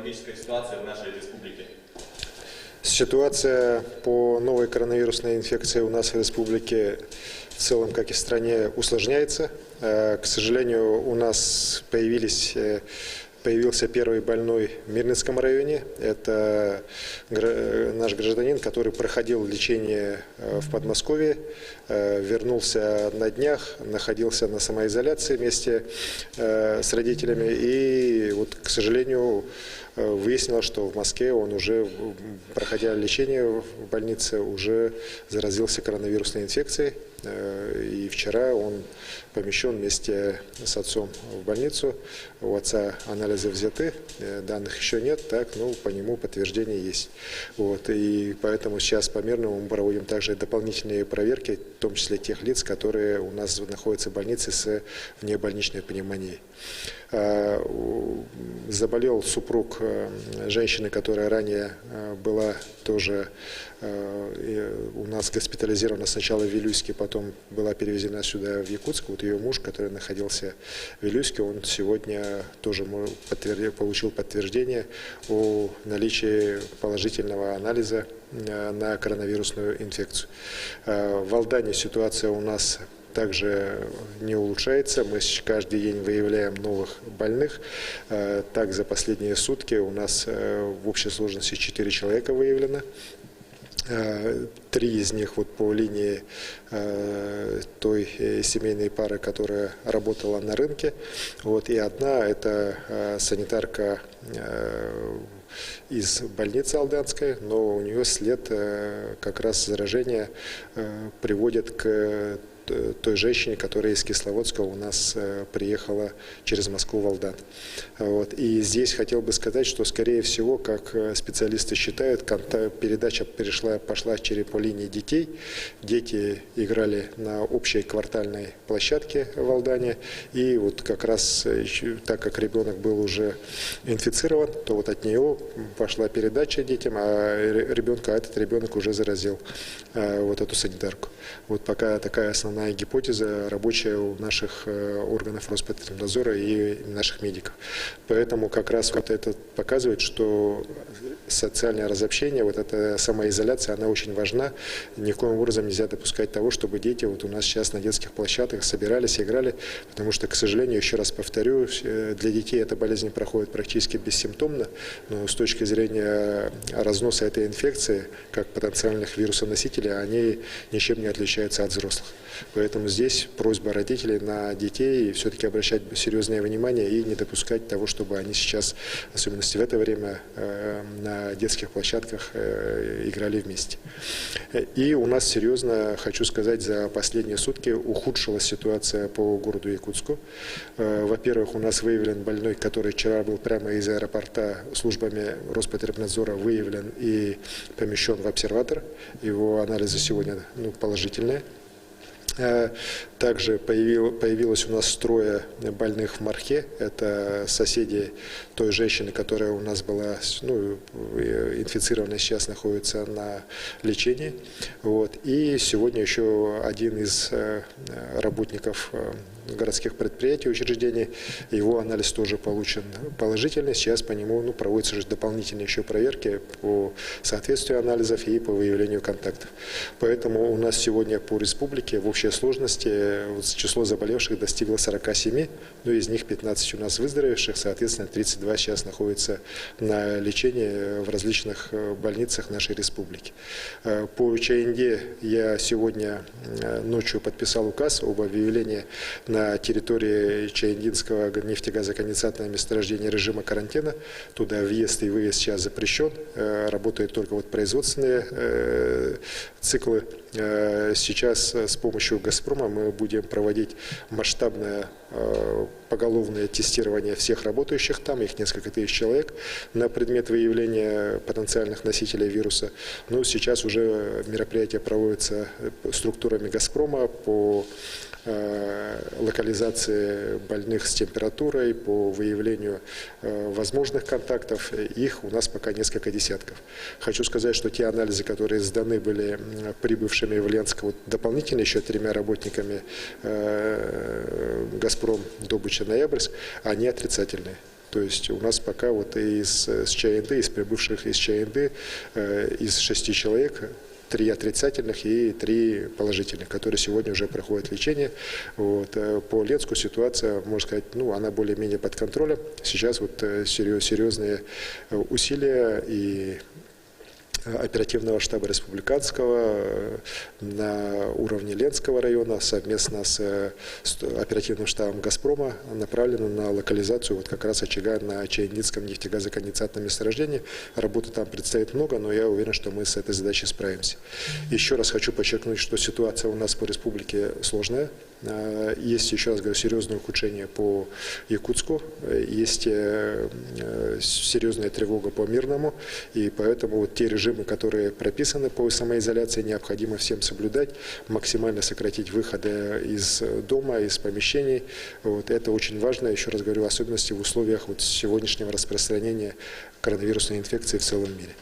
эпидемиологическая ситуация в нашей республике? Ситуация по новой коронавирусной инфекции у нас в республике в целом, как и в стране, усложняется. К сожалению, у нас появился первый больной в Мирнинском районе. Это наш гражданин, который проходил лечение в Подмосковье, вернулся на днях, находился на самоизоляции вместе с родителями. И вот, к сожалению, выяснилось, что в Москве он уже, проходя лечение в больнице, уже заразился коронавирусной инфекцией. И вчера он помещен вместе с отцом в больницу. У отца анализы взяты, данных еще нет, так, но по нему подтверждение есть. Вот, и поэтому сейчас по Мирному мы проводим также дополнительные проверки, в том числе тех лиц, которые у нас находятся в больнице с внебольничной пневмонией. Заболел супруг женщины, которая ранее была тоже у нас госпитализирована сначала в Вилюйске, потом была перевезена сюда в Якутск. Вот ее муж, который находился в Вилюйске, он сегодня тоже получил подтверждение о наличии положительного анализа на коронавирусную инфекцию. В Алдане ситуация у нас также не улучшается. Мы каждый день выявляем новых больных. Так, за последние сутки у нас в общей сложности 4 человека выявлено. 3 из них вот по линии той семейной пары, которая работала на рынке. Вот, и одна – это санитарка из больницы Алданской, но у нее след как раз заражения приводит к той женщине, которая из Кисловодска у нас приехала через Москву в Алдан. Вот. И здесь хотел бы сказать, что, скорее всего, как специалисты считают, передача пошла по линии детей. Дети играли на общей квартальной площадке в Алдане. И вот как раз, так как ребенок был уже инфицирован, то вот от нее пошла передача детям, а этот ребенок уже заразил вот эту санитарку. Вот пока такая основная гипотеза рабочая у наших органов Роспотребнадзора и наших медиков. Поэтому как раз вот это показывает, что социальное разобщение, вот эта самоизоляция, она очень важна. Ни в коем образом нельзя допускать того, чтобы дети вот у нас сейчас на детских площадках собирались, играли, потому что, к сожалению, еще раз повторю, для детей эта болезнь проходит практически бессимптомно, но с точки зрения разноса этой инфекции, как потенциальных вирусоносителей, они ничем не отличаются от взрослых. Поэтому здесь просьба родителей на детей все-таки обращать серьезное внимание и не допускать того, чтобы они сейчас, в особенности в это время, на детских площадках играли вместе. И у нас серьезно, хочу сказать, за последние сутки ухудшилась ситуация по городу Якутску. Во-первых, у нас выявлен больной, который вчера был прямо из аэропорта службами Роспотребнадзора выявлен и помещен в обсерватор. Его анализы сегодня положительные. Также появилось у нас 3 больных в Мархе. Это соседи той женщины, которая у нас была инфицирована, сейчас находится на лечении. Вот. И сегодня еще один из работников городских предприятий, учреждений, его анализ тоже получен положительный. Сейчас по нему проводятся же дополнительные еще проверки по соответствию анализов и по выявлению контактов. Поэтому у нас сегодня по республике в общей сложности число заболевших достигло 47, но из них 15 у нас выздоровевших, соответственно 32 сейчас находятся на лечении в различных больницах нашей республики. По ЧНД я сегодня ночью подписал указ об объявлении на территории Чаяндинского нефтегазоконденсатного месторождения режима карантина. Туда въезд и выезд сейчас запрещен. Работают только вот производственные циклы. Сейчас с помощью «Газпрома» мы будем проводить масштабное поголовное тестирование всех работающих там, их несколько тысяч человек, на предмет выявления потенциальных носителей вируса. Но сейчас уже мероприятия проводятся структурами «Газпрома» по локализации больных с температурой, по выявлению возможных контактов. Их у нас пока несколько десятков. Хочу сказать, что те анализы, которые сданы были прибывшими в Ленск, вот дополнительно еще 3 работниками «Газпром» добыча «Ноябрьск», они отрицательные. То То есть у нас пока вот из ЧНД, из прибывших из ЧНД, из 6 человек, 3 отрицательных и 3 положительных, которые сегодня уже проходят лечение. Вот. По Ленску ситуация, можно сказать, она более-менее под контролем. Сейчас вот серьезные усилия и оперативного штаба республиканского на уровне Ленского района совместно с оперативным штабом «Газпрома» направлено на локализацию вот как раз очага на Чайницком нефтегазоконденсатном месторождении. Работы там предстоит много, но я уверен, что мы с этой задачей справимся. Еще раз хочу подчеркнуть, что ситуация у нас по республике сложная. Есть, еще раз говорю, серьезное ухудшение по Якутску, есть серьезная тревога по Мирному, и поэтому вот те режимы, которые прописаны по самоизоляции, необходимо всем соблюдать, максимально сократить выходы из дома, из помещений. Вот, это очень важно, еще раз говорю, в особенности в условиях вот сегодняшнего распространения коронавирусной инфекции в целом мире.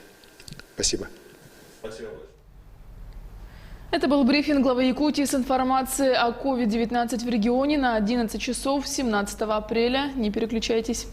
Спасибо. Спасибо большое. Это был брифинг главы Якутии с информацией о COVID-19 в регионе на 11 часов 17 апреля. Не переключайтесь.